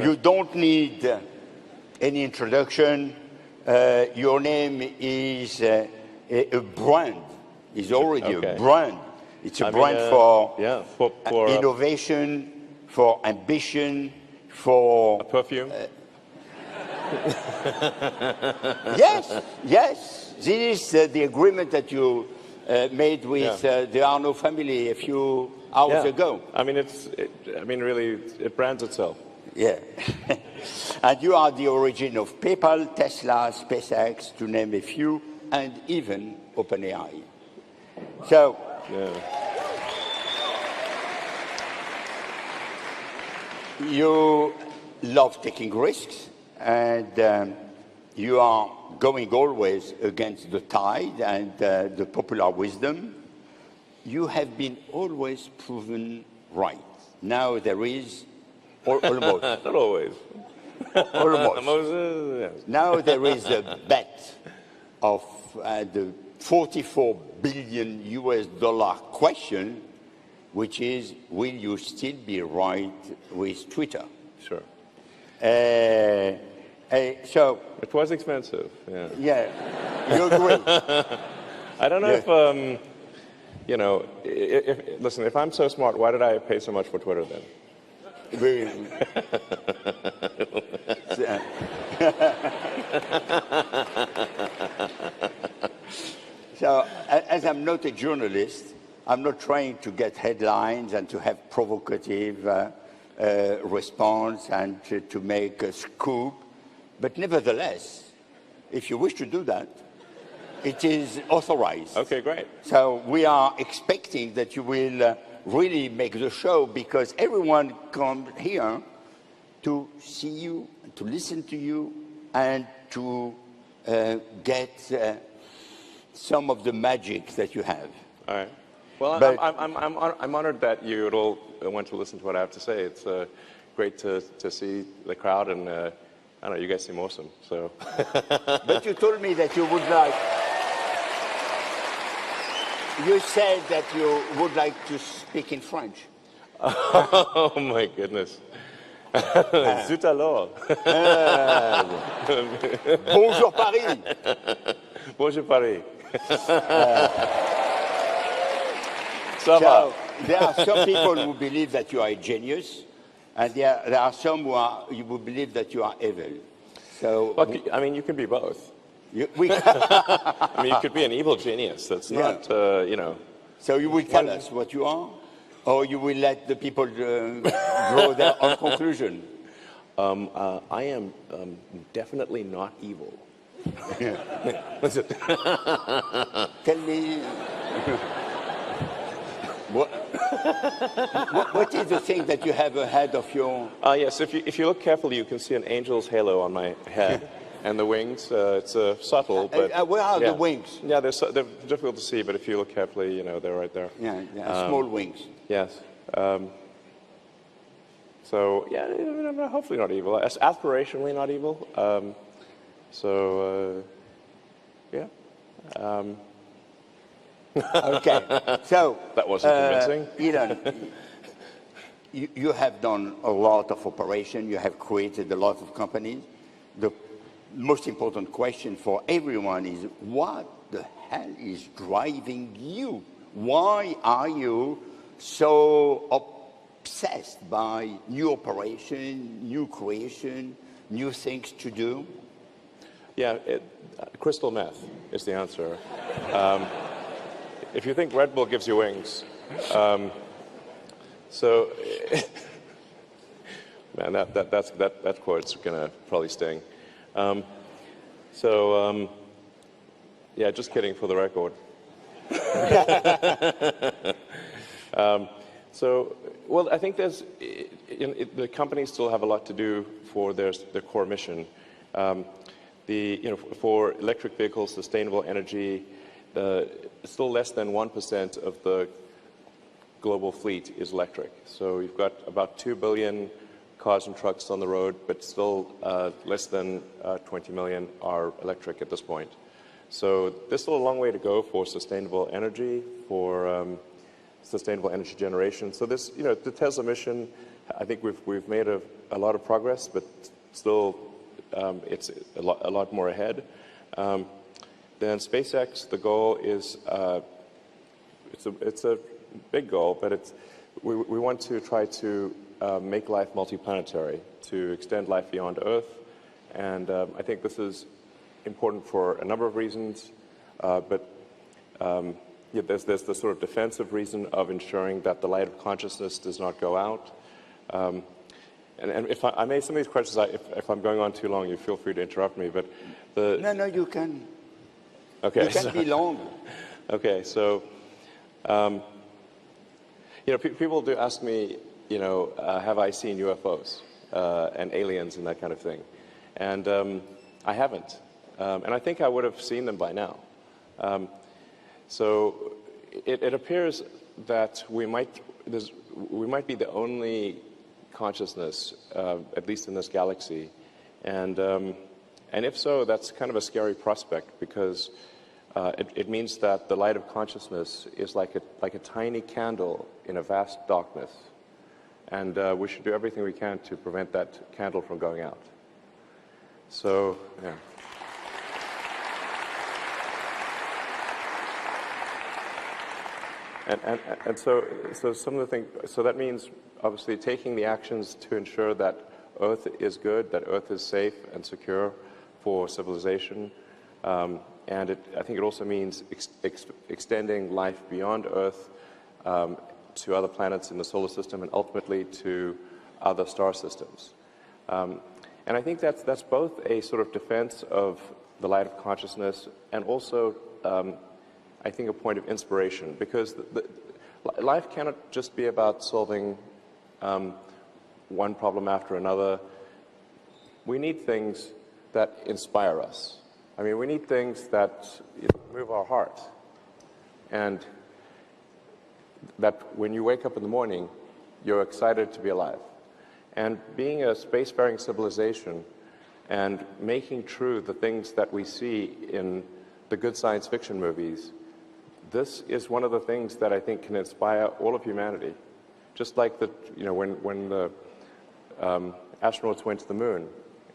You don't need any introduction. Your name is a brand. It's already a brand. It's a brand for innovation, for ambition, for a perfume. Yes, yes. This is the agreement that you made with the Arnault family a few hours ago. I mean, really, it brands itself. Yeah. And you are the origin of PayPal, Tesla, SpaceX, to name a few, and even OpenAI. So, you love taking risks, and you are going always against the tide and the popular wisdom. You have been always proven right. Now there is almost. Not always. Almost. Now there is a bet of the $44 billion US question, which is, will you still be right with Twitter? Sure. So it was expensive. Yeah, you agree. I don't know if listen. If I'm so smart, why did I pay so much for Twitter then? So, as I'm not a journalist, I'm not trying to get headlines and to have provocative response and to make a scoop. But nevertheless, if you wish to do that, it is authorized. Okay, great. So we are expecting that you will really make the show, because everyone comes here to see you, to listen to you, and to get some of the magic that you have. All right. Well, I'm honored that you all want to listen to what I have to say. It's great to see the crowd, and I don't know, you guys seem awesome. So. But you told me that you would like. You said that you would like to speak in French. Oh my goodness. Zut alors. Bonjour Paris. Bonjour Paris. So, there are some people who believe that you are a genius, and there are some who believe that you are evil. So, well, I mean, you can be both. I mean, you could be an evil genius. That's not, So you will tell us what you are, or you will let the people draw their own conclusion? I am definitely not evil. What's it? Tell me. What is the thing that you have ahead of your... Yes, if you look carefully, you can see an angel's halo on my head. And the wings, it's subtle, but... where are the wings? Yeah, they're difficult to see, but if you look carefully, they're right there. Yeah, small wings. Yes. So, yeah, hopefully not evil. Aspirationally not evil. Yeah. Okay, so... That wasn't convincing. Elon, you have done a lot of operation. You have created a lot of companies. The most important question for everyone is, what the hell is driving you? Why are you so obsessed by new operation, new creation, new things to do? Yeah, crystal meth is the answer. If you think Red Bull gives you wings, so man, that quote's gonna probably sting. Yeah, just kidding for the record. Well, I think the companies still have a lot to do for their core mission. For electric vehicles, sustainable energy, still less than 1% of the global fleet is electric. So you've got about 2 billion cars and trucks on the road, but still less than 20 million are electric at this point. So there's still a long way to go for sustainable energy, for sustainable energy generation. So this, the Tesla mission I think we've made a lot of progress, but still it's a lot more ahead. Then SpaceX, the goal is it's a big goal, but we want to try to make life multiplanetary, to extend life beyond Earth, and I think this is important for a number of reasons, but yeah, there's the sort of defensive reason of ensuring that the light of consciousness does not go out. And if I may, some of these questions, if I'm going on too long, you feel free to interrupt me. But No, you can. Okay. You can be long. Okay, so people do ask me, have I seen UFOs and aliens and that kind of thing, and I haven't, and I think I would have seen them by now. So it appears that we might be the only consciousness, at least in this galaxy, and if so, that's kind of a scary prospect, because it means that the light of consciousness is like a tiny candle in a vast darkness, and we should do everything we can to prevent that candle from going out. So, yeah. And so some of the things, so that means obviously taking the actions to ensure that Earth is good, that Earth is safe and secure for civilization. And I think it also means extending life beyond Earth to other planets in the solar system and ultimately to other star systems. And I think that's both a sort of defense of the light of consciousness and also I think a point of inspiration, because life cannot just be about solving one problem after another. We need things that inspire us. I mean, we need things that move our heart, and that when you wake up in the morning, you're excited to be alive. And being a spacefaring civilization and making true the things that we see in the good science fiction movies, this is one of the things that I think can inspire all of humanity. Just like when the astronauts went to the moon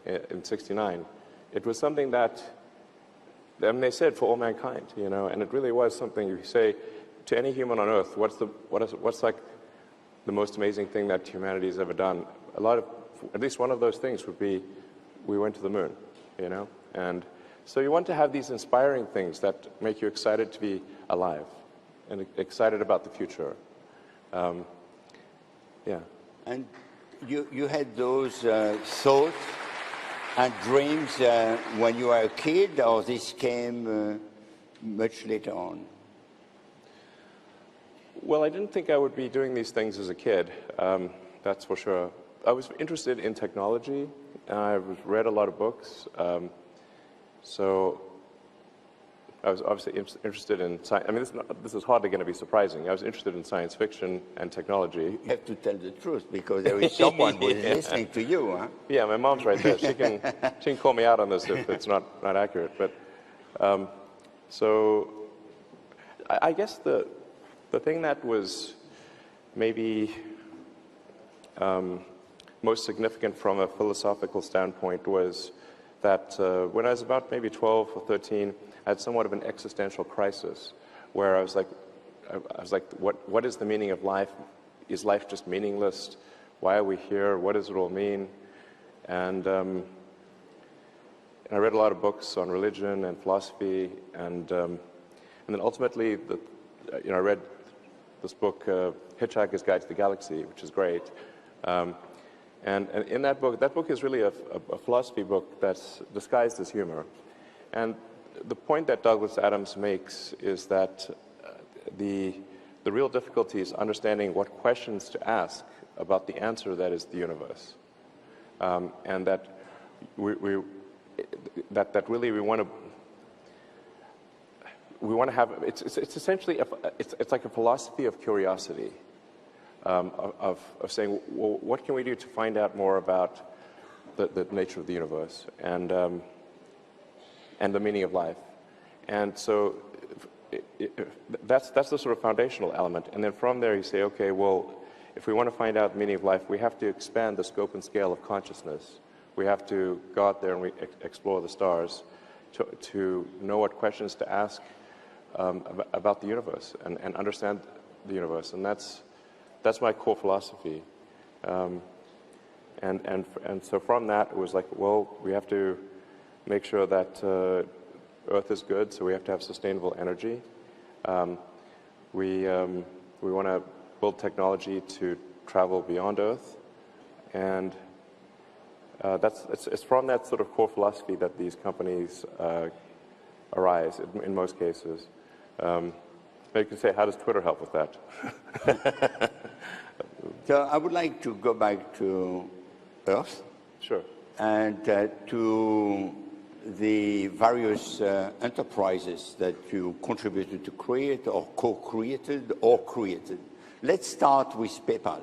in '69, it was something that, they said, for all mankind, and it really was something. You say to any human on Earth, what's like the most amazing thing that humanity has ever done? At least one of those things would be, we went to the moon, and so you want to have these inspiring things that make you excited to be alive and excited about the future. Yeah. And you had those thoughts and dreams when you were a kid, or this came much later on? Well, I didn't think I would be doing these things as a kid, that's for sure. I was interested in technology, and I read a lot of books. So I was obviously interested in science. I mean, this is hardly going to be surprising. I was interested in science fiction and technology. You have to tell the truth, because there is someone who is listening to you, huh? Yeah, my mom's right there. She can call me out on this if it's not accurate. But so I guess the thing that was maybe most significant from a philosophical standpoint was that when I was about maybe 12 or 13, I had somewhat of an existential crisis, where I was like, what is the meaning of life? Is life just meaningless? Why are we here? What does it all mean? And I read a lot of books on religion and philosophy, and then ultimately, I read this book, Hitchhiker's Guide to the Galaxy, which is great. And in that book is really a philosophy book that's disguised as humor. And the point that Douglas Adams makes is that the real difficulty is understanding what questions to ask about the answer that is the universe, and that that really we want to have. It's essentially it's like a philosophy of curiosity. Of saying, well, what can we do to find out more about the nature of the universe and the meaning of life? And so that's the sort of foundational element. And then from there you say, okay, well, if we want to find out the meaning of life, we have to expand the scope and scale of consciousness. We have to go out there and explore the stars to know what questions to ask about the universe and understand the universe. And that's my core philosophy. And so from that, it was like, well, we have to make sure that Earth is good, so we have to have sustainable energy. We want to build technology to travel beyond Earth, and it's from that sort of core philosophy that these companies arise in most cases. You can say, how does Twitter help with that? So I would like to go back to Earth. Sure. And to the various enterprises that you contributed to create or co-created or created. Let's start with PayPal.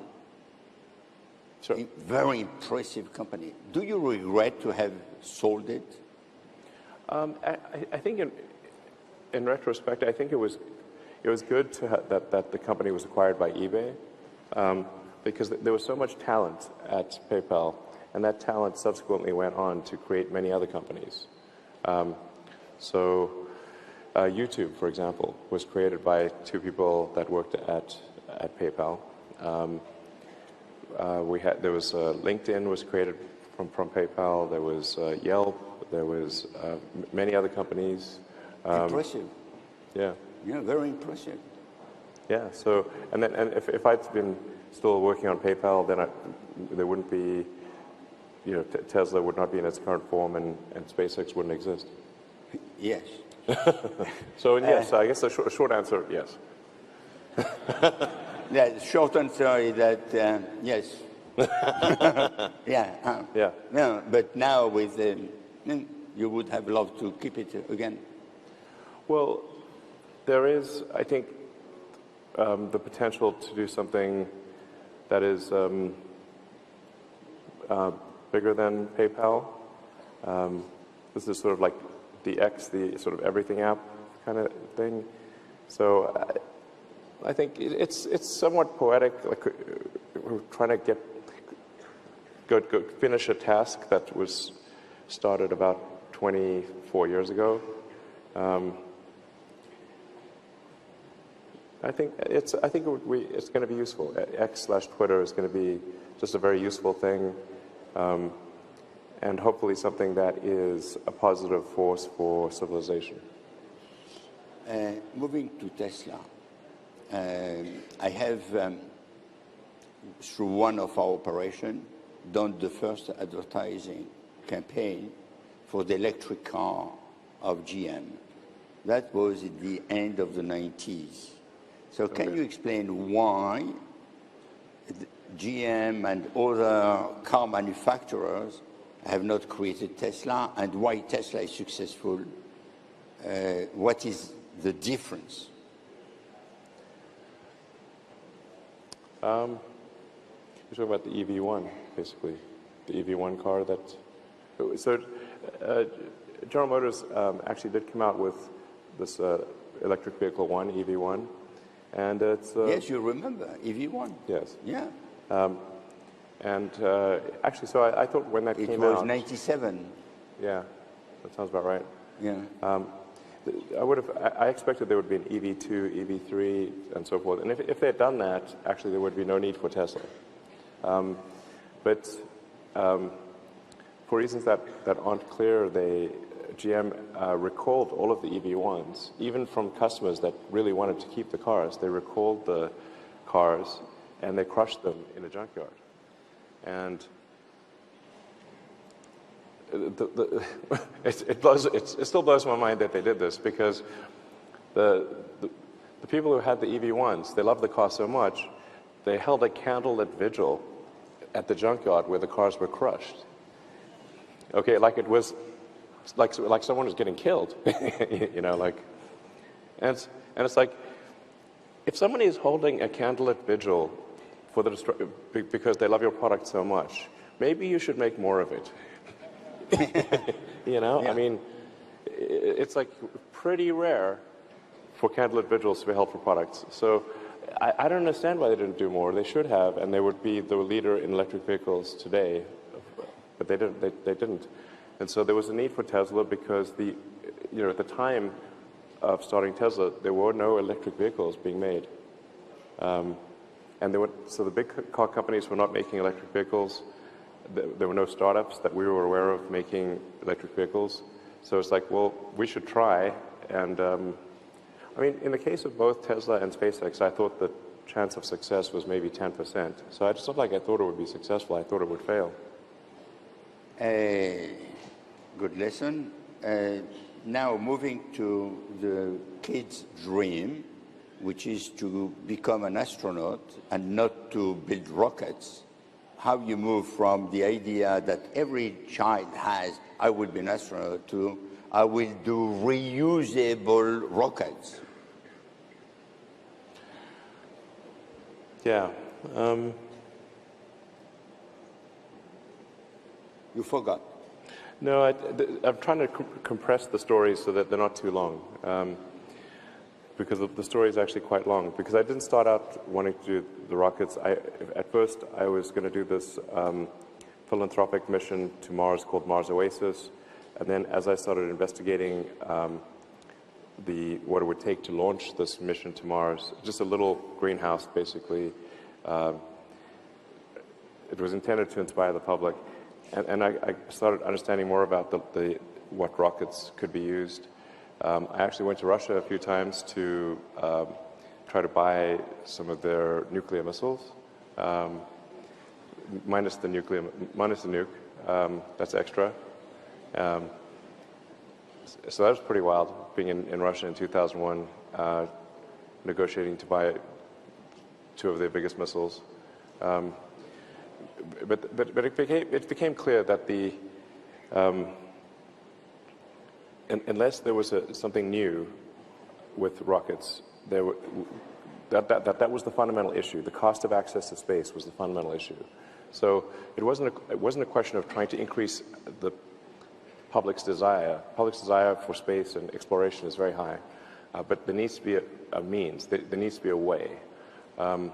Sure. A very impressive company. Do you regret to have sold it? I think in retrospect, I think it was good that the company was acquired by eBay because there was so much talent at PayPal, and that talent subsequently went on to create many other companies. YouTube, for example, was created by two people that worked at PayPal. There was LinkedIn was created from PayPal. There was Yelp. There was many other companies. Impressive. Yeah. Yeah, very impressive. Yeah. So, and if I'd been still working on PayPal, then there wouldn't be, Tesla would not be in its current form, and SpaceX wouldn't exist. Yes. So yes, I guess the short answer, yes. The short answer is that yes. Yeah. Yeah. No, but now with you would have loved to keep it again. Well, there is, I think, the potential to do something that is bigger than PayPal. This is sort of like the X, the sort of everything app kind of thing. So I think it's somewhat poetic. Like we're trying to go finish a task that was started about 24 years ago. I think it's going to be useful. X/Twitter is going to be just a very useful thing, and hopefully something that is a positive force for civilization. Moving to Tesla, I have, through one of our operations, done the first advertising campaign for the electric car of GM. That was at the end of the 90s. So can you explain why GM and other car manufacturers have not created Tesla, and why Tesla is successful? What is the difference? You're talking about the EV1, basically, the EV1 car that. So General Motors actually did come out with this electric vehicle one, EV1, and it's. Yes, you remember EV1. Yes. Yeah. Actually, so I thought when that came out. It was 97. Yeah, that sounds about right. Yeah. I expected there would be an EV2, EV3, and so forth. And if they had done that, actually there would be no need for Tesla. But for reasons that aren't clear, GM recalled all of the EV1s, even from customers that really wanted to keep the cars. They recalled the cars and they crushed them in a junkyard. And it still blows my mind that they did this, because the people who had the EV1s, they loved the car so much, they held a candlelit vigil at the junkyard where the cars were crushed. Okay, like it was like someone was getting killed, and it's like, if somebody is holding a candlelit vigil for because they love your product so much, maybe you should make more of it. Yeah. I mean, it's like pretty rare for candlelit vigils to be held for products. So I don't understand why they didn't do more. They should have, and they would be the leader in electric vehicles today, but they didn't. They didn't. And so there was a need for Tesla because at the time of starting Tesla, there were no electric vehicles being made. And so the big car companies were not making electric vehicles. There were no startups that we were aware of making electric vehicles. So it's like, well, we should try. And I mean, in the case of both Tesla and SpaceX, I thought the chance of success was maybe 10%. So it's not like I thought it would be successful. I thought it would fail. Good lesson. Now moving to the kid's dream, which is to become an astronaut and not to build rockets. How you move from the idea that every child has, I will be an astronaut, to I will do reusable rockets. Yeah. You forgot. No, I'm trying to compress the stories so that they're not too long. Because the story is actually quite long. Because I didn't start out wanting to do the rockets. At first, I was going to do this philanthropic mission to Mars called Mars Oasis. And then as I started investigating what it would take to launch this mission to Mars, just a little greenhouse, basically, it was intended to inspire the public. And I started understanding more about what rockets could be used. I actually went to Russia a few times to try to buy some of their nuclear missiles, minus the nuke. That's extra. So that was pretty wild, being in Russia in 2001, negotiating to buy 2 of their biggest missiles. But it became clear that unless there was something new with rockets, that was the fundamental issue. The cost of access to space was the fundamental issue. So it wasn't a question of trying to increase the public's desire. Public's desire for space and exploration is very high, but there needs to be a means. There needs to be a way, and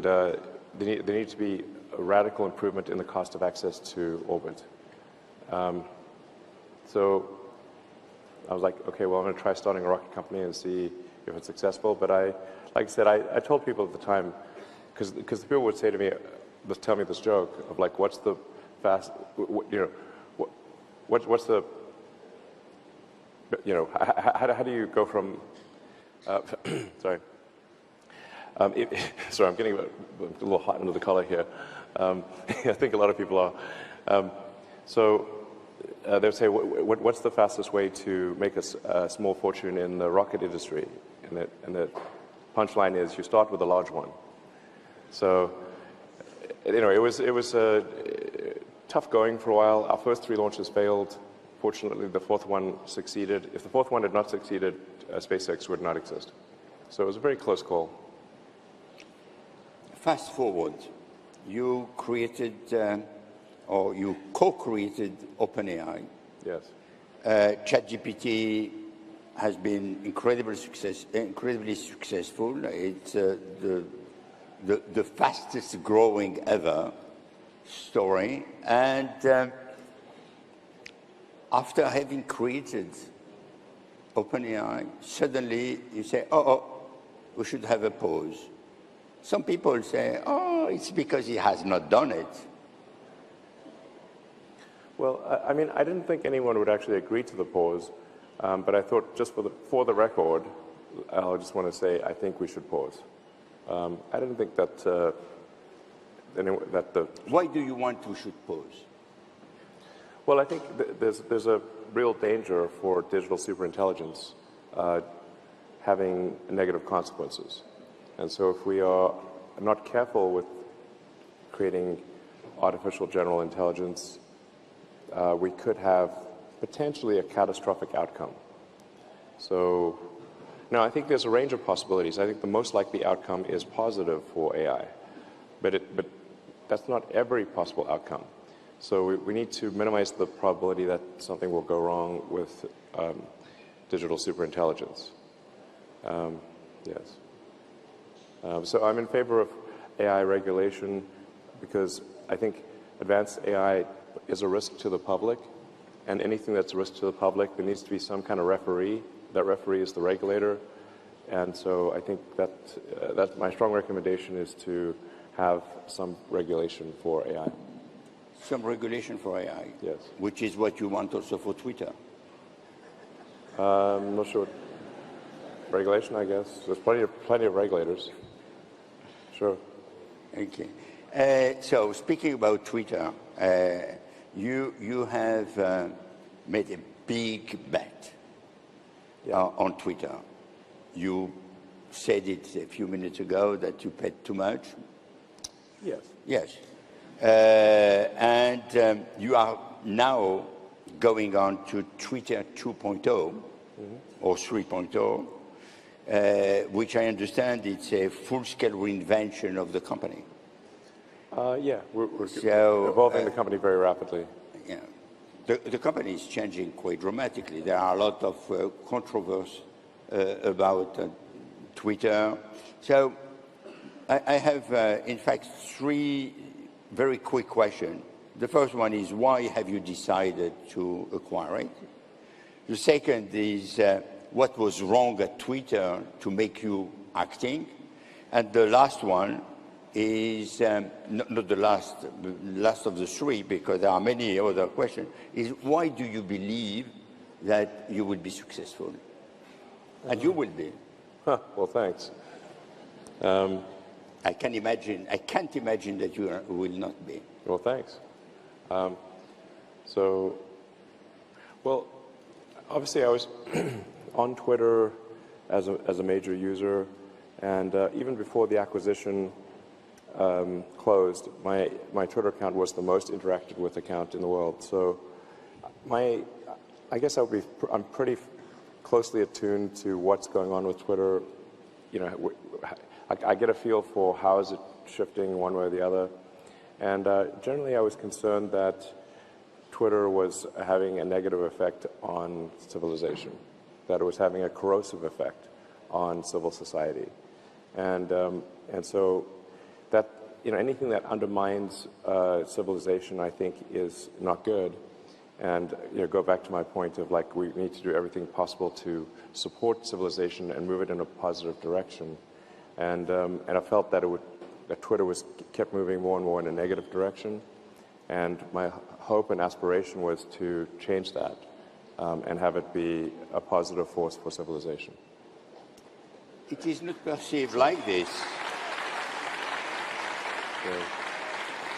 there needs to be a radical improvement in the cost of access to orbit. So I was like, okay, well, I'm going to try starting a rocket company and see if it's successful. But like I said, I told people at the time, because the people would say to me, tell me this joke of like, what's the what's the, how do you go from, sorry. Sorry, I'm getting a little hot under the collar here. I think a lot of people are. They would say, what's the fastest way to make a small fortune in the rocket industry? And the punchline is you start with a large one. So, it was tough going for a while. Our first 3 launches failed. Fortunately, the 4th one succeeded. If the 4th one had not succeeded, SpaceX would not exist. So it was a very close call. Fast forward, you created, or you co-created OpenAI. Yes. ChatGPT has been incredibly successful. It's the fastest growing ever story. And after having created OpenAI, suddenly you say, we should have a pause. Some people say, it's because he has not done it. Well, I mean, I didn't think anyone would actually agree to the pause, but I thought just for the record, I just want to say I think we should pause. I didn't think that Why do you want we should pause? Well, I think there's a real danger for digital superintelligence having negative consequences. And so if we are not careful with creating artificial general intelligence, we could have potentially a catastrophic outcome. So now I think there's a range of possibilities. I think the most likely outcome is positive for AI, but that's not every possible outcome. So we need to minimize the probability that something will go wrong with digital superintelligence. Yes. So I'm in favor of AI regulation because I think advanced AI is a risk to the public, and anything that's a risk to the public, there needs to be some kind of referee. That referee is the regulator, and so I think that my strong recommendation is to have some regulation for AI. Some regulation for AI? Yes. Which is what you want also for Twitter? I'm not sure. Regulation, I guess. There's plenty of regulators. Sure. Okay. So speaking about Twitter, you have made a big bet on Twitter. You said it a few minutes ago that you paid too much. Yes. Yes. And you are now going on to Twitter 2.0 or 3.0, which I understand it's a full-scale reinvention of the company. Yeah, we're evolving the company very rapidly. Yeah. The company is changing quite dramatically. There are a lot of controversy about Twitter. So I have, in fact, three very quick questions. The first one is, why have you decided to acquire it? The second is, what was wrong at Twitter to make you acting? And the last one is, not the last of the three, because there are many other questions, is why do you believe that you will be successful? And you will be. Huh, well, thanks. I can't imagine that you will not be. Well, thanks. Well, obviously I was on Twitter as a major user, and even before the acquisition closed, my Twitter account was the most interacted with account in the world. So I guess I'm pretty closely attuned to what's going on with Twitter. You know, I get a feel for how is it shifting one way or the other. And generally I was concerned that Twitter was having a negative effect on civilization, that it was having a corrosive effect on civil society. And so that, you know, anything that undermines civilization, I think, is not good. And, you know, go back to my point of, like, we need to do everything possible to support civilization and move it in a positive direction. And I felt that that Twitter kept moving more and more in a negative direction. And my hope and aspiration was to change that and have it be a positive force for civilization. It is not perceived like this.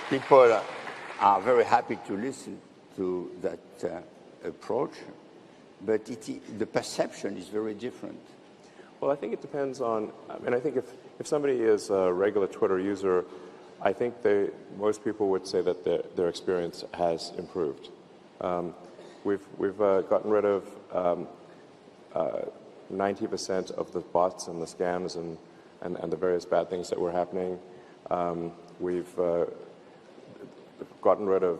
People are very happy to listen to that approach, but the perception is very different. Well, I think it depends on, I mean, I think if somebody is a regular Twitter user, I think most people would say that their experience has improved. We've gotten rid of 90% of the bots and the scams and the various bad things that were happening. We've gotten rid of,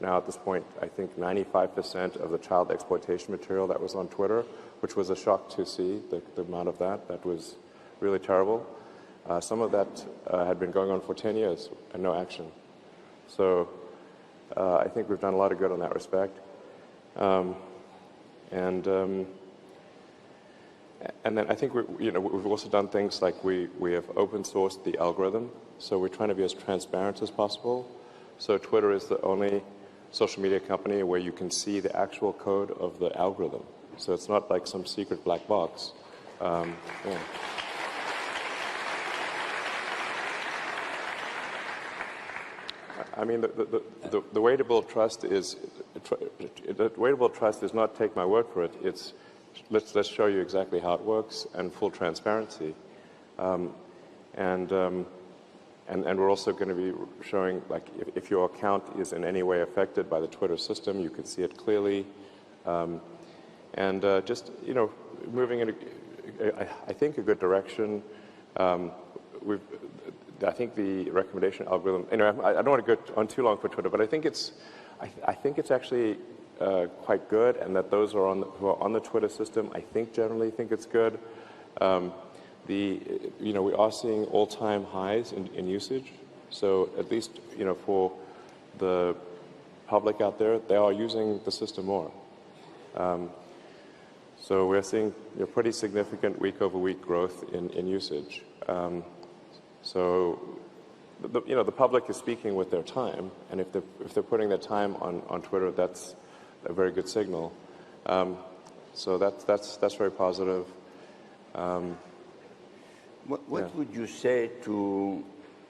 now at this point, I think 95% of the child exploitation material that was on Twitter, which was a shock to see, the amount of that. That was really terrible. Some of that had been going on for 10 years and no action. So I think we've done a lot of good in that respect. And then I think we've also done things like we have open sourced the algorithm, so we're trying to be as transparent as possible. So Twitter is the only social media company where you can see the actual code of the algorithm. So it's not like some secret black box. Yeah. I mean, the way to build trust is not take my word for it. It's let's show you exactly how it works and full transparency. And we're also going to be showing, like, if your account is in any way affected by the Twitter system, you can see it clearly. Just, you know, moving in, I think, a good direction. I think the recommendation algorithm, you know, I don't want to go on too long for Twitter, but I think it's actually quite good, and that those who are on the Twitter system, I think, generally think it's good. we are seeing all-time highs in usage. So at least, for the public out there, they are using the system more. So we're seeing pretty significant week-over-week growth in usage. So the public is speaking with their time, and if they're putting their time on Twitter, that's a very good signal. So that's very positive. What would you say to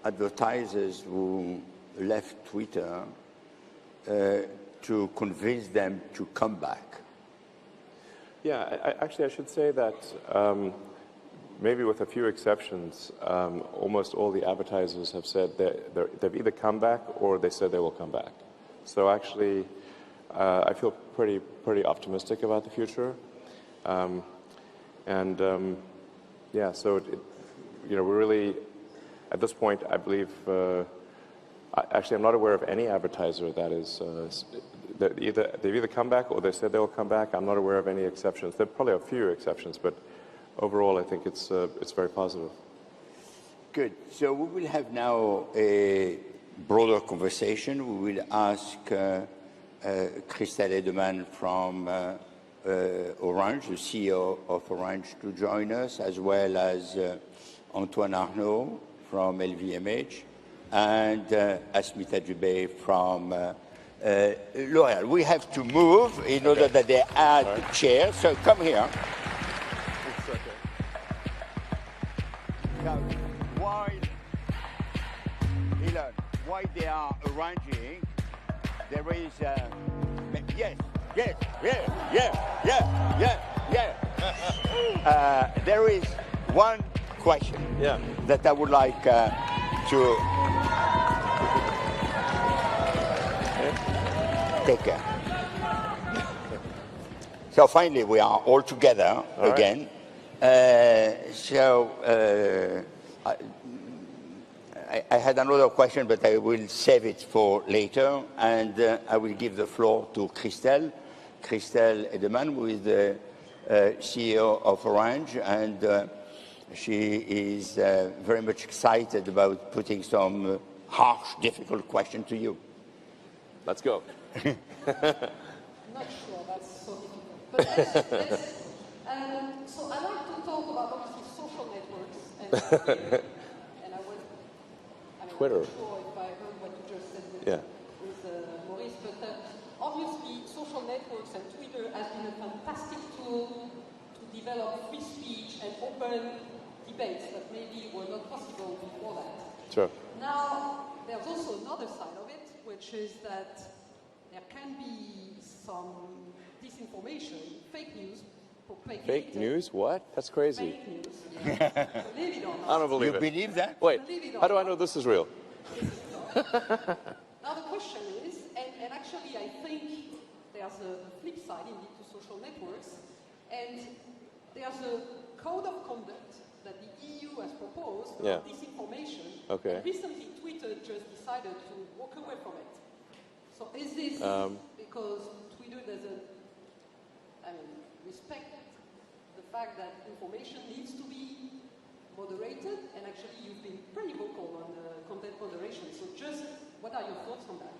advertisers who left Twitter to convince them to come back? Yeah, actually, I should say that maybe with a few exceptions, almost all the advertisers have said that they've either come back or they said they will come back. So actually, I feel pretty optimistic about the future. Yeah, so we're really, at this point, I believe, actually, I'm not aware of any advertiser that is, they've either come back or they said they'll come back. I'm not aware of any exceptions. There are probably a few exceptions, but overall, I think it's very positive. Good. So we will have now a broader conversation. We will ask Christelle Edeman from Orange, the CEO of Orange, to join us, as well as Antoine Arnaud from LVMH, and Asmita Dubey from L'Oréal. We have to move in order that they add the chair, so come here. It's okay. Now, while they are arranging, there is there is one question that I would like to take care. So finally, we are all together again. I had another question, but I will save it for later, and I will give the floor to Christelle Edeman, who is the CEO of Orange, and she is very much excited about putting some harsh, difficult question to you. Let's go. I'm not sure that's so difficult. But so I like to talk about obviously social networks and I was Twitter. I'm not sure if I heard what you just said with Maurice, but obviously social networks and Twitter has been a fantastic tool to develop free speech and open debates that maybe were not possible before that. Sure. Now, there's also another side of it, which is that there can be some disinformation, fake news, propagated. Fake news? What? That's crazy. Fake news, yeah. Believe it or not. I don't believe You it. believe that? Wait, Believe it or how do I not. know this is real? Now the question is, and actually I think there's a flip side indeed to social networks, and there's a code of conduct that the EU has proposed for disinformation. Okay. And recently Twitter just decided to walk away from it. So is this because Twitter doesn't respect the fact that information needs to be moderated, and actually you've been pretty vocal on content moderation. So just what are your thoughts on that?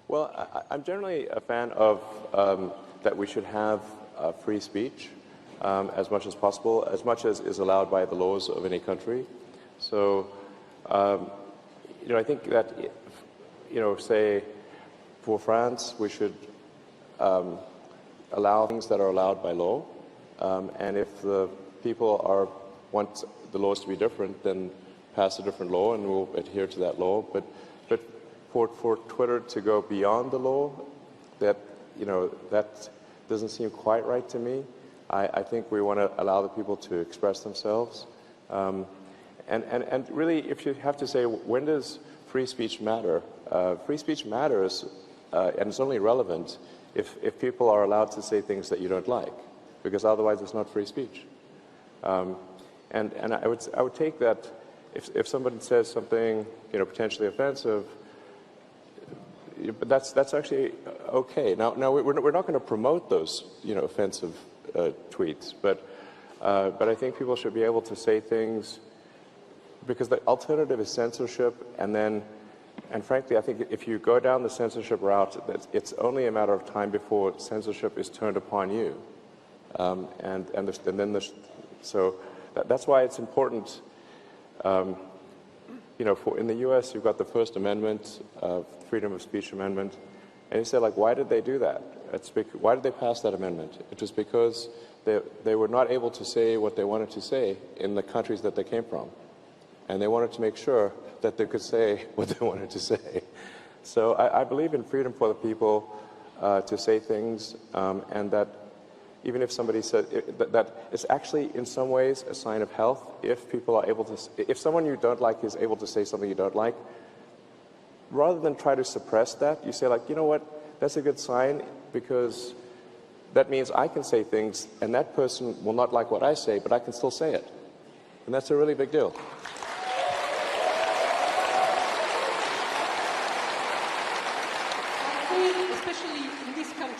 Well, I'm generally a fan of that we should have free speech as much as possible, as much as is allowed by the laws of any country. So, I think that, say, for France, we should allow things that are allowed by law, and if the people want the laws to be different, then pass a different law, and we'll adhere to that law. But for Twitter to go beyond the law, that doesn't seem quite right to me. I think we want to allow the people to express themselves, and really, if you have to say, when does free speech matter? Free speech matters, and it's only relevant if people are allowed to say things that you don't like, because otherwise it's not free speech. And I would take that if somebody says something potentially offensive, but that's actually okay. Now we're not going to promote those offensive tweets, but But I think people should be able to say things, because the alternative is censorship, and frankly, I think if you go down the censorship route, it's only a matter of time before censorship is turned upon you. So that's why it's important. In the U.S., you've got the First Amendment, Freedom of Speech Amendment, and you say, like, why did they do that? Why did they pass that amendment? It was because they were not able to say what they wanted to say in the countries that they came from, and they wanted to make sure that they could say what they wanted to say. So I believe in freedom for the people to say things, and that even if somebody said that it's actually in some ways a sign of health if people are able to, if someone you don't like is able to say something you don't like, rather than try to suppress that, you say, like, you know what, that's a good sign, because that means I can say things and that person will not like what I say, but I can still say it. And that's a really big deal.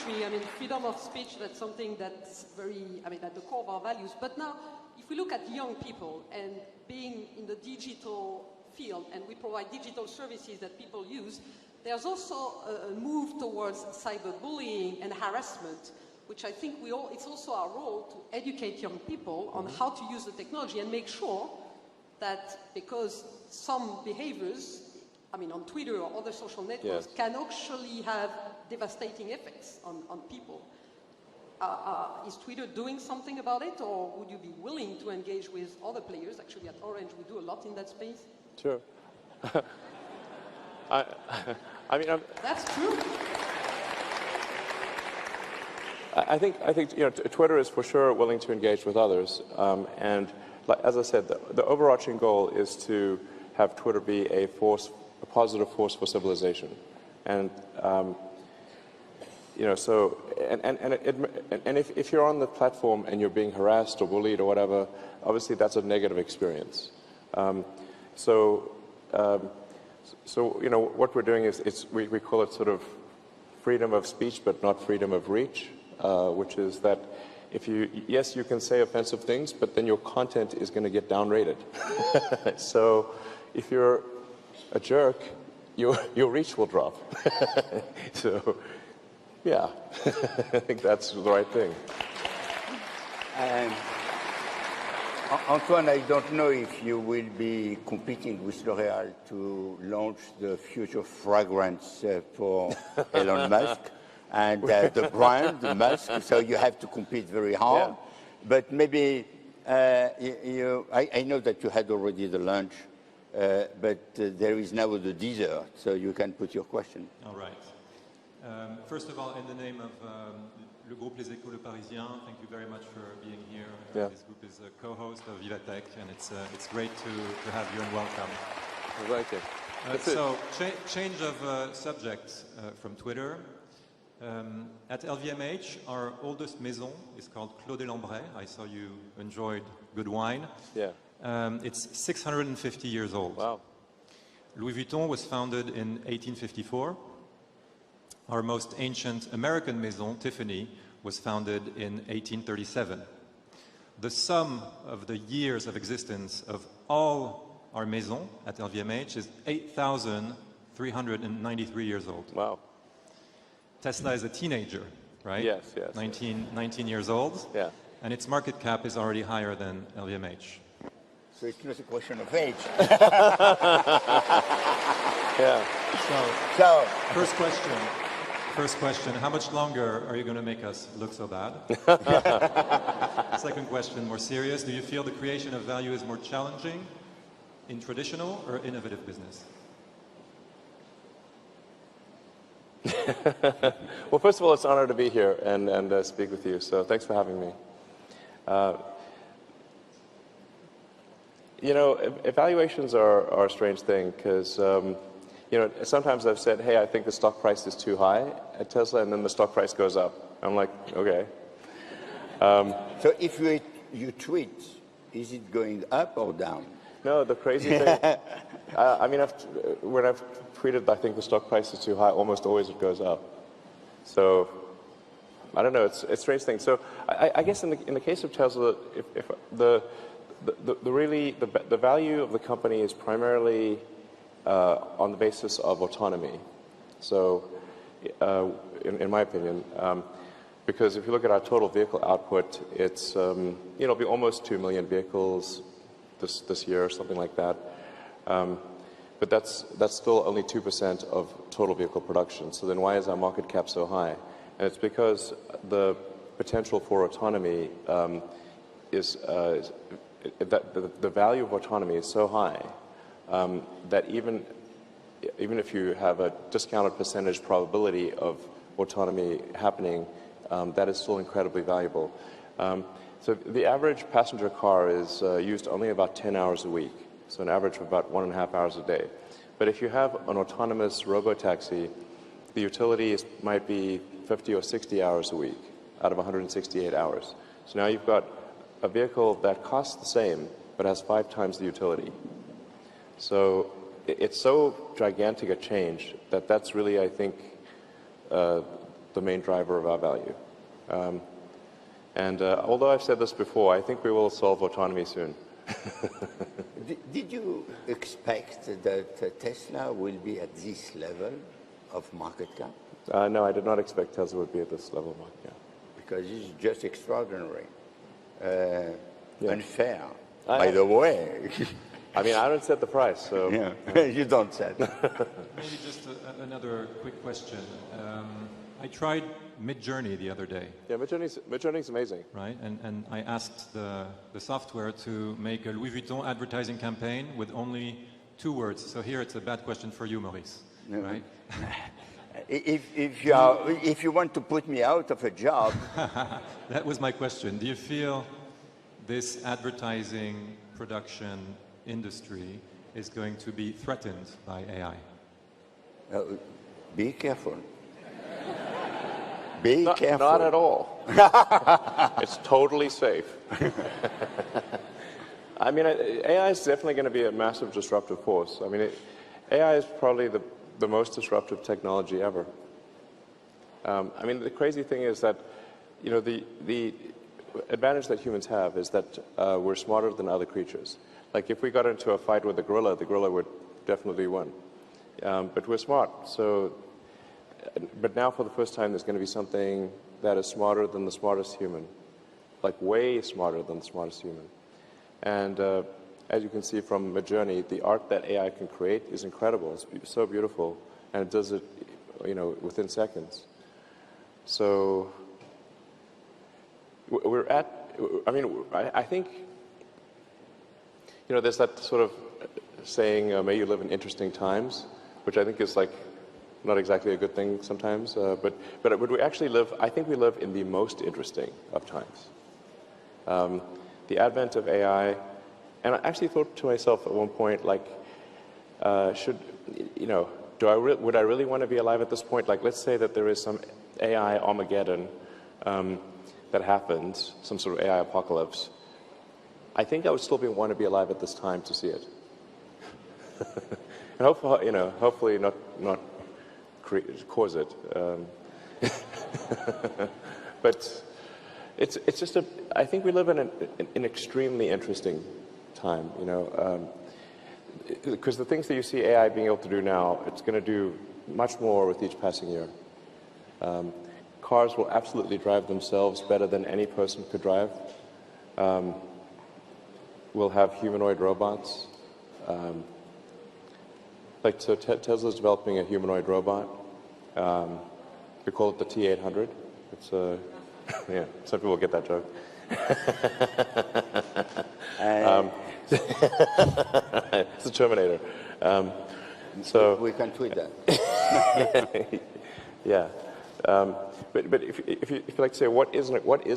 I mean, freedom of speech, that's something that's very, at the core of our values. But now, if we look at young people and being in the digital field, and we provide digital services that people use, there's also a move towards cyberbullying and harassment, which I think it's also our role to educate young people on how to use the technology and make sure that, because some behaviors, on Twitter or other social networks, can actually have devastating effects on people. Is Twitter doing something about it, or would you be willing to engage with other players? Actually, at Orange, we do a lot in that space. Sure. That's true. I think Twitter is for sure willing to engage with others, and as I said, the overarching goal is to have Twitter be a positive force for civilization, and if you're on the platform and you're being harassed or bullied or whatever, obviously that's a negative experience. What we're doing is we call it sort of freedom of speech, but not freedom of reach, which is that yes, you can say offensive things, but then your content is going to get downrated. So if you're a jerk, your reach will drop. So, yeah, I think that's the right thing. Antoine, I don't know if you will be competing with L'Oréal to launch the future fragrance for Elon Musk and the brand, Musk, so you have to compete very hard. Yeah. But maybe, I know that you had already the lunch, but there is now the dessert, so you can put your question. All right. First of all, in the name of Le Groupe Les Échos Le Parisien, thank you very much for being here. Yeah. This group is a co-host of VivaTech, and it's great to have you and welcome. I like it. So, change of subject from Twitter. At LVMH, our oldest maison is called Clos des Lambrais. I saw you enjoyed good wine. Yeah. It's 650 years old. Wow. Louis Vuitton was founded in 1854. Our most ancient American maison, Tiffany, was founded in 1837. The sum of the years of existence of all our maisons at LVMH is 8,393 years old. Wow. Tesla is a teenager, right? Yes. 19 years old. Yeah. And its market cap is already higher than LVMH. So it's not a question of age. Yeah. So First question, how much longer are you going to make us look so bad? Second question, more serious. Do you feel the creation of value is more challenging in traditional or innovative business? Well, first of all, it's an honor to be here and speak with you, so thanks for having me. Evaluations are a strange thing, because sometimes I've said, hey, I think the stock price is too high at Tesla, and then the stock price goes up. I'm like, okay. So if you tweet, is it going up or down? No, the crazy thing, when I've tweeted, I think the stock price is too high, almost always it goes up. So, I don't know. It's a strange thing. So I guess in the case of Tesla, if the value of the company is primarily on the basis of autonomy. So, in my opinion, because if you look at our total vehicle output, it's it'll be almost 2 million vehicles this year or something like that. But that's still only 2% of total vehicle production. So then why is our market cap so high? And it's because the potential for autonomy is that the value of autonomy is so high that even if you have a discounted percentage probability of autonomy happening, that is still incredibly valuable. So the average passenger car is used only about 10 hours a week, so an average of about 1.5 hours a day. But if you have an autonomous robo-taxi, the utility might be 50 or 60 hours a week out of 168 hours. So now you've got a vehicle that costs the same but has 5 times the utility. So it's so gigantic a change that that's really, I think, the main driver of our value. Although I've said this before, I think we will solve autonomy soon. Did you expect that Tesla will be at this level of market cap? No, I did not expect Tesla would be at this level of market cap. Because it's just extraordinary. Yeah. Unfair, by the way. I mean, I don't set the price, so... Yeah, you don't set. Maybe just another quick question. I tried Midjourney the other day. Yeah, Midjourney's amazing. Right, and I asked the software to make a Louis Vuitton advertising campaign with only 2 words. So here it's a bad question for you, Maurice. Yeah. Right? If you want to put me out of a job... That was my question. Do you feel this advertising production industry is going to be threatened by AI? Be careful. Be careful. Not at all. It's totally safe. I mean, AI is definitely going to be a massive disruptive force. I mean, AI is probably the most disruptive technology ever. I mean, the crazy thing is that, you know, the advantage that humans have is that we're smarter than other creatures. Like, if we got into a fight with the gorilla would definitely win. But we're smart, so... But now, for the first time, there's going to be something that is smarter than the smartest human, like way smarter than the smartest human. And as you can see from Midjourney, the art that AI can create is incredible. It's so beautiful, and it does it, you know, within seconds. So we're at. I mean, I think, you know, there's that sort of saying, "May you live in interesting times," which I think is like. Not exactly a good thing sometimes, but we actually live, I think we live in the most interesting of times. The advent of AI, and I actually thought to myself at one point, like, you know, would I really want to be alive at this point? Like, let's say that there is some AI Armageddon that happens, some sort of AI apocalypse. I think I would still want to be alive at this time to see it. And hopefully, you know, hopefully not cause it, but it's just I think we live in an extremely interesting time, you know, because the things that you see AI being able to do now, it's going to do much more with each passing year. Cars will absolutely drive themselves better than any person could drive. We'll have humanoid robots. Like, so Tesla's developing a humanoid robot. We call it the T800. It's yeah, some people get that joke. It's a Terminator. So we can tweet that. Yeah. But if you like to say, what is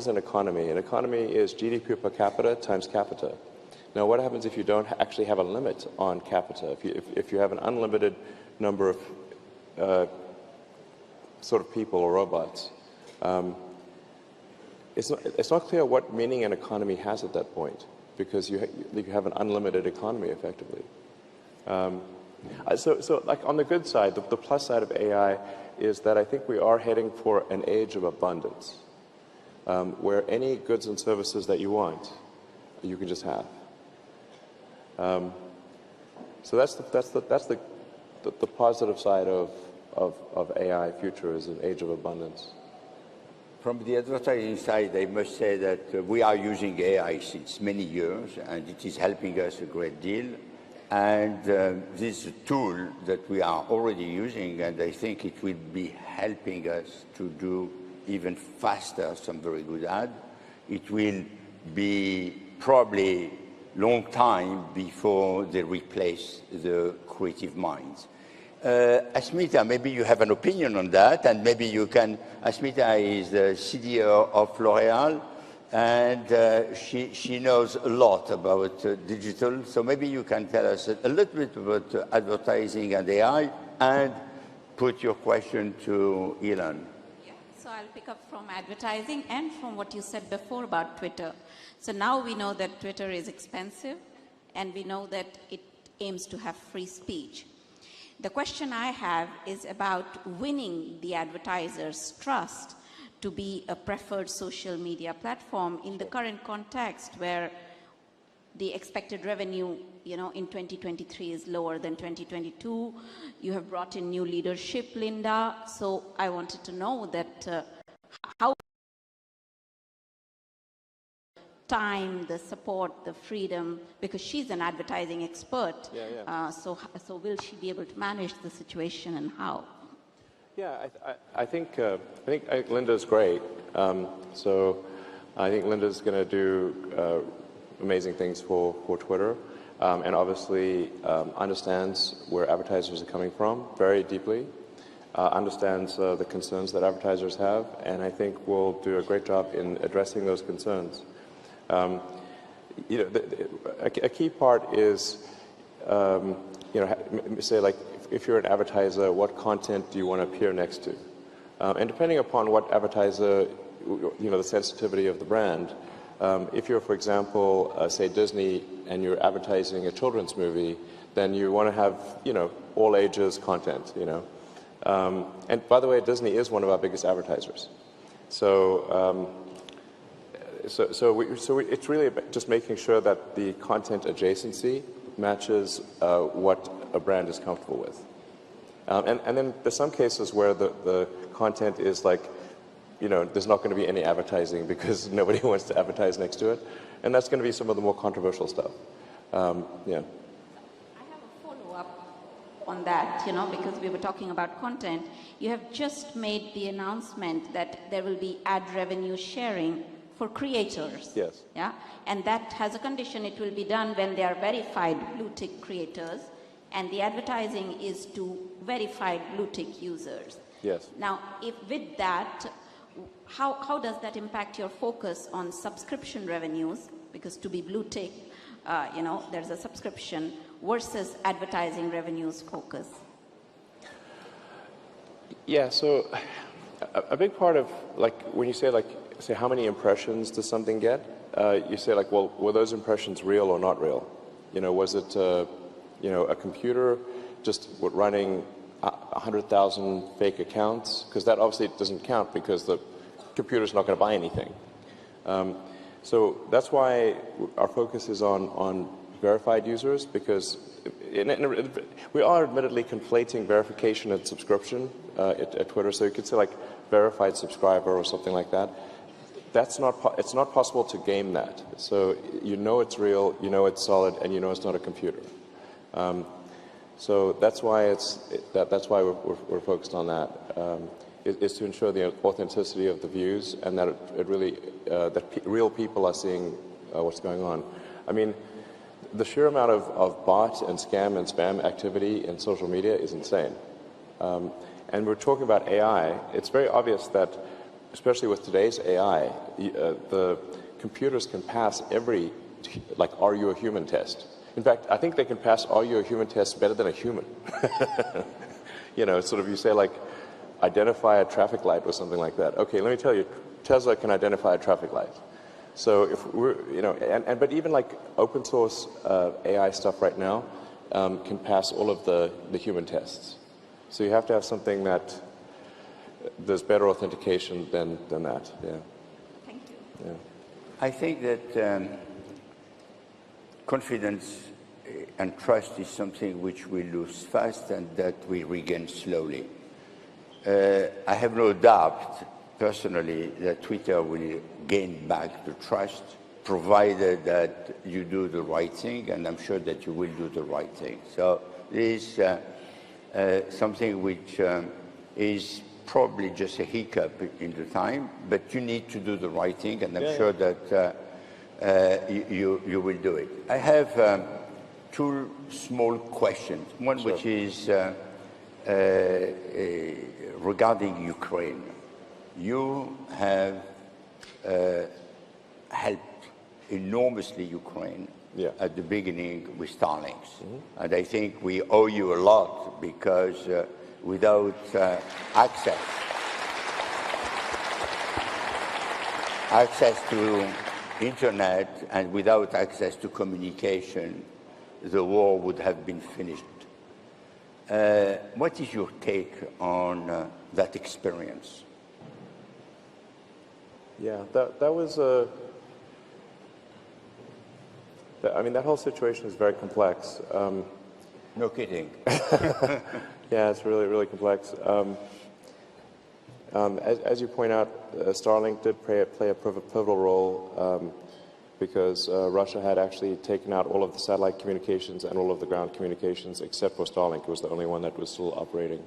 an economy? An economy is GDP per capita times capita. Now, what happens if you don't actually have a limit on capita? If you have an unlimited number of sort of people or robots, it's not clear what meaning an economy has at that point, because you have an unlimited economy effectively. So like on the good side, the plus side of AI is that I think we are heading for an age of abundance. where any goods and services that you want, you can just have. So that's the positive side of AI future is an age of abundance. From the advertising side, I must say that we are using AI since many years, and it is helping us a great deal. And this is a tool that we are already using, and I think it will be helping us to do even faster some very good ad. It will be probably long time before they replace the creative minds. Asmita, maybe you have an opinion on that, and maybe you can. Asmita is the CDO of L'Oréal, and she knows a lot about digital. So maybe you can tell us a little bit about advertising and AI, and put your question to Elon. Yeah, so I'll pick up from advertising and from what you said before about Twitter. So now we know that Twitter is expensive, and we know that it aims to have free speech. The question I have is about winning the advertisers' trust to be a preferred social media platform in the current context where the expected revenue, in 2023 is lower than 2022. You have brought in new leadership, Linda. So I wanted to know that how time, the support, the freedom, because she's an advertising expert. So will she be able to manage the situation, and how? Yeah, I think Linda's great. So I think Linda's going to do amazing things for Twitter, and obviously understands where advertisers are coming from very deeply, understands the concerns that advertisers have, and I think will do a great job in addressing those concerns. A key part is, say like if you're an advertiser, what content do you want to appear next to? And depending upon what advertiser, the sensitivity of the brand, if you're, for example, say Disney, and you're advertising a children's movie, then you want to have, all ages content, And by the way, Disney is one of our biggest advertisers. So, it's really just making sure that the content adjacency matches what a brand is comfortable with. And then there's some cases where the content is like, there's not going to be any advertising because nobody wants to advertise next to it. And that's going to be some of the more controversial stuff. Yeah. I have a follow-up on that, because we were talking about content. You have just made the announcement that there will be ad revenue sharing for creators. Yes. Yeah, and that has a condition. It will be done when they are verified blue-tick creators, and the advertising is to verified blue-tick users. Yes. Now, if with that, how does that impact your focus on subscription revenues? Because to be blue-tick, there's a subscription versus advertising revenues focus. Yeah. So, a big part of when you say say how many impressions does something get? You say well, were those impressions real or not real? Was it a computer just running 100,000 fake accounts? Because that obviously doesn't count because the computer's not going to buy anything. So that's why our focus is on verified users, because we are admittedly conflating verification and subscription at Twitter. So you could say verified subscriber or something like that. It's not possible to game that. So it's real, it's solid, and it's not a computer. So that's why that's why we're focused on that. Is to ensure the authenticity of the views, and that it really that real people are seeing what's going on. I mean, the sheer amount of bot and scam and spam activity in social media is insane. And we're talking about AI. It's very obvious that, especially with today's AI, the computers can pass every, are you a human test. In fact, I think they can pass are you a human test better than a human. Sort of you say identify a traffic light or something like that. Okay, let me tell you, Tesla can identify a traffic light. So if we're, but even open source AI stuff right now can pass all of the human tests. So you have to have something that there's better authentication than that. Yeah. Thank Yeah. I think that confidence and trust is something which we lose fast and that we regain slowly. I have no doubt, personally, that Twitter will gain back the trust, provided that you do the right thing, and I'm sure that you will do the right thing. So this is something which is probably just a hiccup in the time, but you need to do the right thing, and I'm sure that you will do it. I have two small questions. One which is regarding Ukraine. You have helped enormously Ukraine at the beginning with Starlinks. And I think we owe you a lot because without access to internet and without access to communication, the war would have been finished. What is your take on that experience? Yeah, that was I mean, that whole situation is very complex. No kidding. Yeah, it's really, really complex. As you point out, Starlink did play a pivotal role because Russia had actually taken out all of the satellite communications and all of the ground communications except for Starlink. It was the only one that was still operating.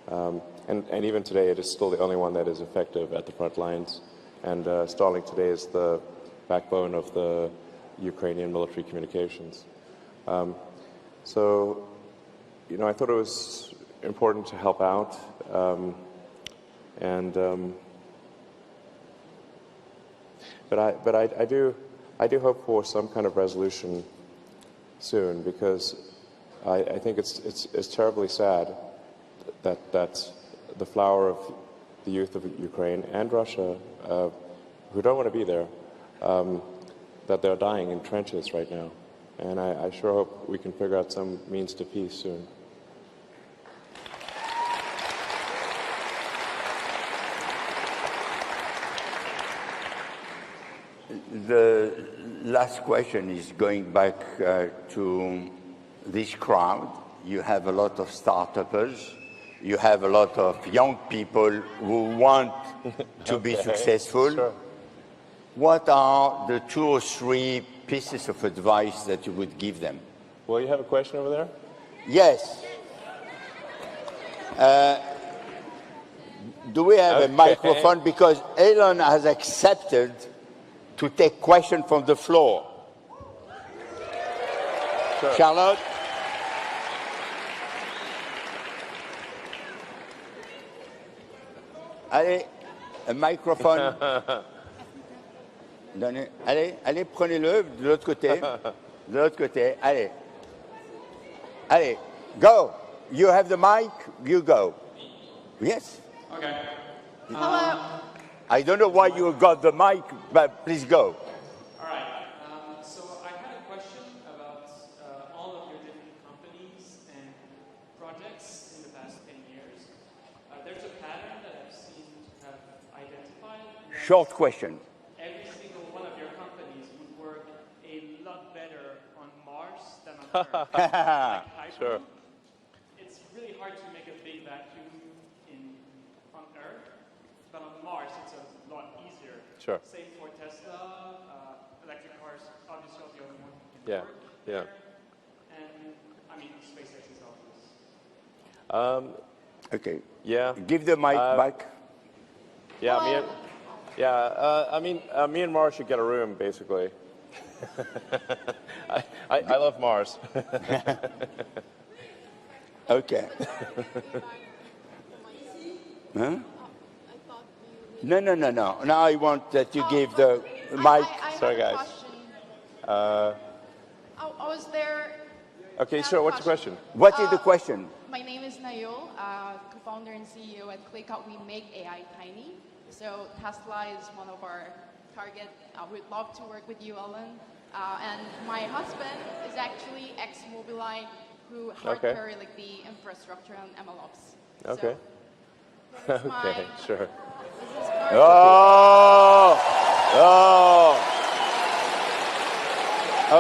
And even today, it is still the only one that is effective at the front lines. And Starlink today is the backbone of the Ukrainian military communications. So, you know, I thought it was important to help out. But I do hope for some kind of resolution soon, because I think it's terribly sad that the flower of the youth of Ukraine and Russia, who don't want to be there, that they're dying in trenches right now. And I sure hope we can figure out some means to peace soon. The last question is going back to this crowd. You have a lot of start-uppers. You have a lot of young people who want to be successful. Sure. What are the 2 or 3 pieces of advice that you would give them? Well, you have a question over there? Yes. Do we have a microphone? Because Elon has accepted to take questions from the floor. Sure. Charlotte? Allez, un microphone. Donnez. Allez, prenez-le de l'autre côté. De l'autre côté. Allez, go. You have the mic, you go. Yes. Okay. Hello. I don't know why you got the mic, but please go. All right. So I had a question about all of your different companies and projects in the past 10 years. There's a pattern that I've seen to have identified. Short question. Every single one of your companies would work a lot better on Mars than on Earth. Like Sure. It's really hard to make a big vacuum on Earth, but on Mars it's a lot easier. Sure. Same for Tesla, electric cars, obviously the only one who can Yeah, work yeah. there. And I mean, SpaceX is obvious. Okay. Yeah. Give the mic back. Yeah, me and Mars should get a room, basically. I love Mars. Okay. Huh? No. Now I want that you give the mic. Sorry, guys. I was there. Okay, sure. What's your question? What is the question? My name is Nayul, co-founder and CEO at ClickUp. We make AI tiny. So Tesla is one of our target. We'd love to work with you, Elon. And my husband is actually ex-Mobileye, who hardware like the infrastructure and MLOps. Okay. So, Okay, sure. this is Oh!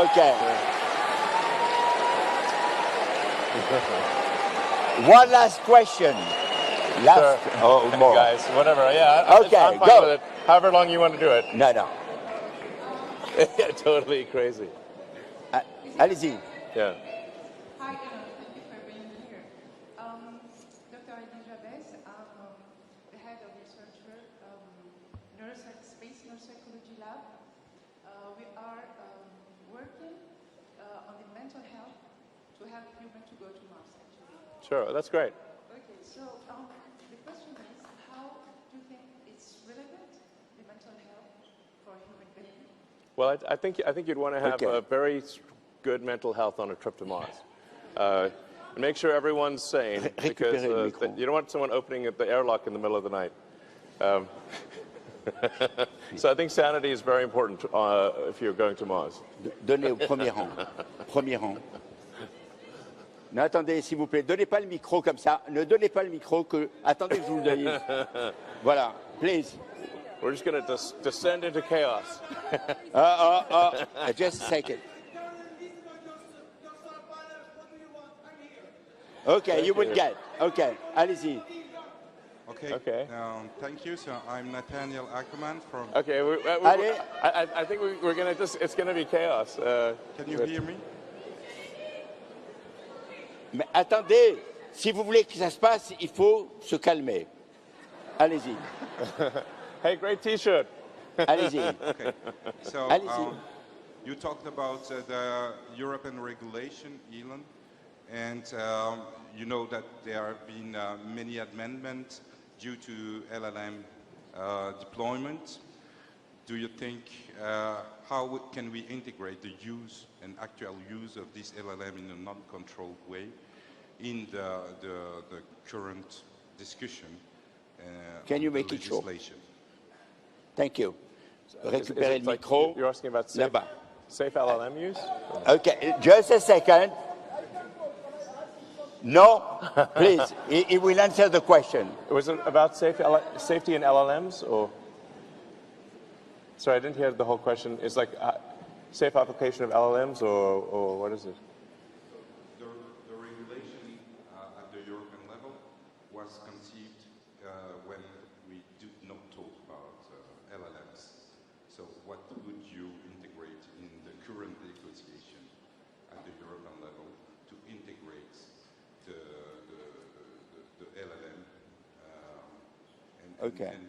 Okay. One last question. Sure. Oh, more. Guys, whatever. Yeah. Okay, I'm fine go. with it. However long you want to do it. No, no. Totally crazy. Allez-y. Yeah. Hi, thank you for being here. Dr. Aiden Jabez, I'm the head of researcher Space Neuropsychology Lab. We are working on the mental health to help humans to go to Mars, actually. Sure. That's great. Okay, so the question is, how do you think it's relevant, the mental health for human beings? Well, I think you'd want to have a very good mental health on a trip to Mars. And make sure everyone's sane, because you don't want someone opening the airlock in the middle of the night. So I think sanity is very important if you're going to Mars. Donnez au premier rang. Premier rang. Non, attendez, s'il vous plaît, donnez pas le micro comme ça. Ne donnez pas le micro que... Attendez que je vous le donne. Voilà, please. We're just going to descend into chaos. Just a second. Okay, you will get. Okay, allez-y. Okay. Thank you. So I'm Nathaniel Ackerman from. Okay. I think we're going to it's going to be chaos. Can you hear me? Mais attendez, si vous voulez que ça se passe, il faut se calmer. Allez-y. Hey, great T-shirt. Allez-y. Okay. So Allez-y. you talked about the European regulation, Elon, and you know that there have been many amendments due to LLM deployment. Do you think how can we integrate the use and actual use of this LLM in a non-controlled way in the current discussion? Can you on make the it short? legislation? Thank you. Récupérez le micro. You're asking about Là-bas. safe LLM use? Okay, just a second. No, please. He will answer the question. Was it about safety in LLMs, or? Sorry, I didn't hear the whole question. It's like safe application of LLMs, or what is it? The regulation at the European level was conceived when we did not talk about LLMs. So what would you integrate in the current negotiation at the European level to integrate the LLM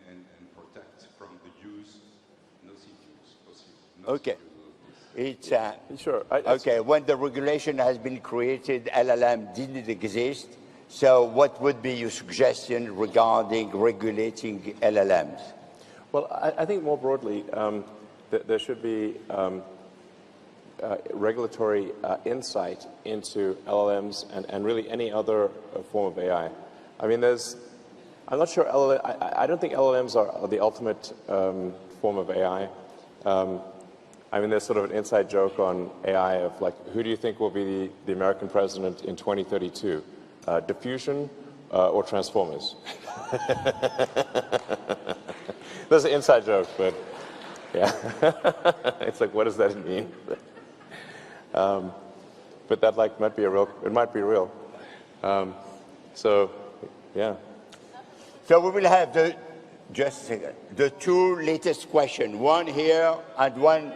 and protect from the use, nocive use possible? Okay. It's Sure. okay. When the regulation has been created, LLM didn't exist. So, what would be your suggestion regarding regulating LLMs? Well, I think more broadly, there should be regulatory insight into LLMs and really any other form of AI. I mean, I'm not sure, I don't think LLMs are the ultimate form of AI. I mean, there's sort of an inside joke on AI of like, who do you think will be the American president in 2032? Diffusion or Transformers? That's an inside joke, but yeah. It's like, what does that mean? But that like might be real. So, yeah. So we will have the two latest questions, one here and one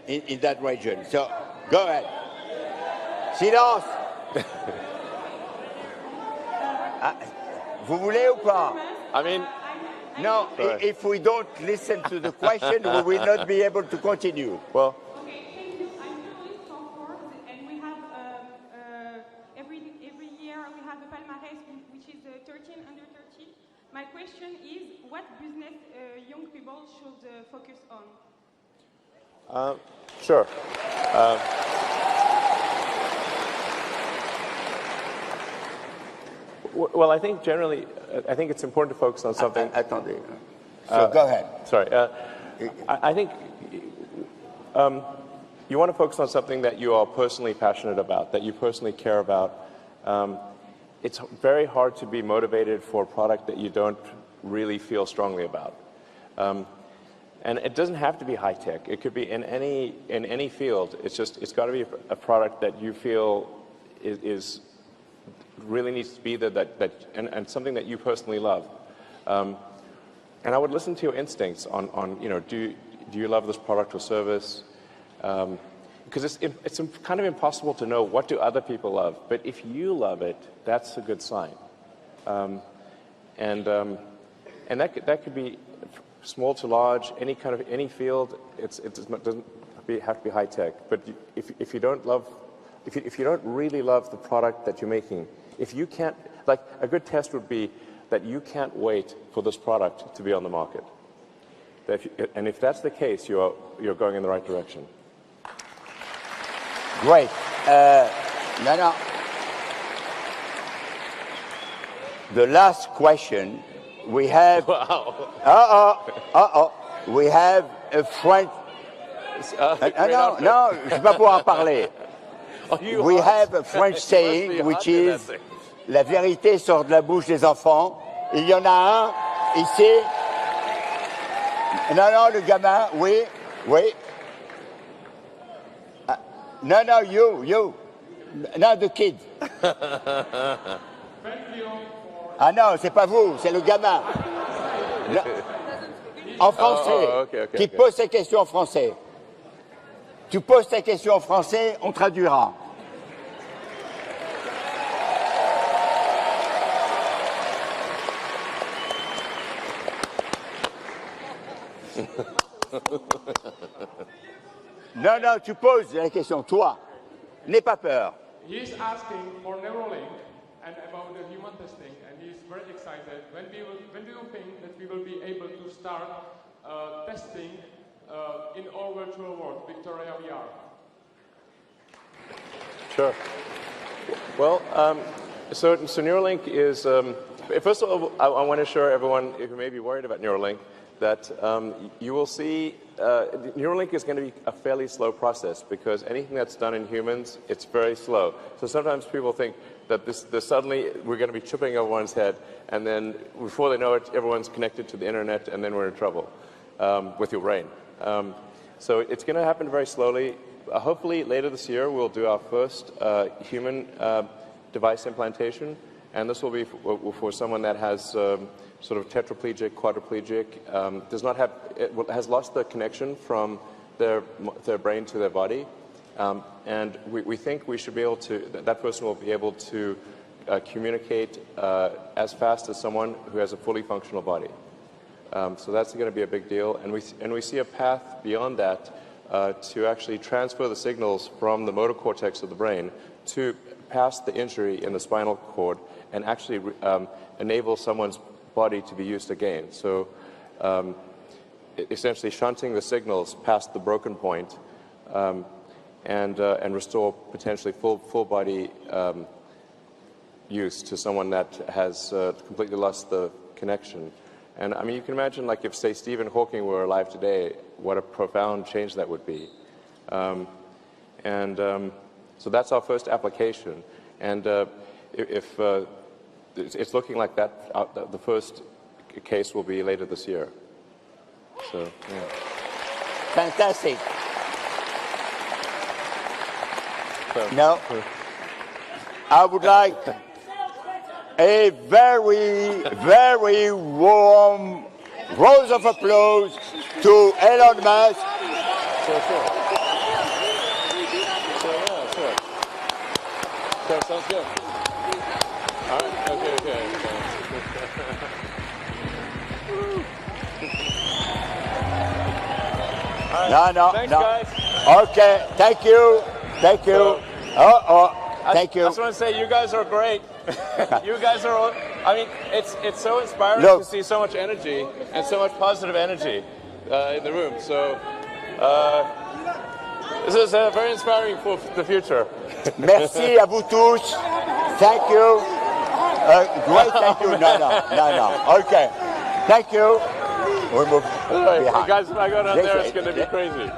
in that region. So go ahead. Silence. Vous voulez ou pas? I mean, no, if we don't listen to the question, we will not be able to continue. Well, okay, thank you. I'm journalist from Forbes, and we have every year we have a palmarès, which is 13 under 30. My question is, what business young people should focus on? sure. Well, I think generally, I think it's important to focus on something. Attendez. So go ahead. Sorry. I think you want to focus on something that you are personally passionate about, that you personally care about. It's very hard to be motivated for a product that you don't really feel strongly about. And it doesn't have to be high tech. It could be in any field. It's got to be a product that you feel is really needs to be there, and something that you personally love. And I would listen to your instincts on do you love this product or service? Because it's kind of impossible to know what do other people love. But if you love it, that's a good sign. And that could be small to large, any field. It doesn't have to be high tech. But if you don't really love the product that you're making, if you can't, like a good test would be that you can't wait for this product to be on the market. And if that's the case, you're going in the right direction. Great. No. The last question, we have. Wow. We have a French. Non, je ne vais pas pouvoir en parler. We have a French saying, which is la vérité sort de la bouche des enfants. Il y en a un ici. Non, le gamin, oui. No, you. No, the kid. Ah non, c'est pas vous, c'est le gamin. Non. En français. Okay. Qui pose ses questions en français. Tu poses tes questions en français, on traduira. Non, tu poses la question, toi. N'aie pas peur. He is asking for Neuralink and about the human testing, and he is very excited. When do you think that we will be able to start testing in our virtual world, Victoria VR? Sure. Well, so Neuralink is, first of all, I want to assure everyone who may be worried about Neuralink that you will see Neuralink is going to be a fairly slow process because anything that's done in humans, it's very slow. So sometimes people think that this suddenly we're going to be chipping everyone's head, and then before they know it, everyone's connected to the internet, and then we're in trouble with your brain. So it's going to happen very slowly. Hopefully later this year we'll do our first human device implantation, and this will be for someone that has sort of tetraplegic, quadriplegic, has lost the connection from their brain to their body, and we think we should be able to. That person will be able to communicate as fast as someone who has a fully functional body. So that's going to be a big deal, and we see a path beyond that to actually transfer the signals from the motor cortex of the brain to past the injury in the spinal cord and actually enable someone's body to be used again. So essentially shunting the signals past the broken point and restore potentially full body use to someone that has completely lost the connection. And I mean, you can imagine, like, if, say, Stephen Hawking were alive today, what a profound change that would be. So that's our first application. And if it's looking like that, the first case will be later this year. So, yeah. Fantastic. Now, I would like a very, very warm round of applause to Elon Musk. Sure, sounds good. All right, okay. No. Thanks, guys. Okay, thank you. Thank you. Thank you. I just want to say you guys are great. You guys are, I mean, it's so inspiring to see so much energy and so much positive energy in the room. So this is very inspiring for the future. Merci à vous tous. Thank you. Great, thank you. No. Okay. Thank you. We move behind. Guys, if I go down there, it's going to be crazy.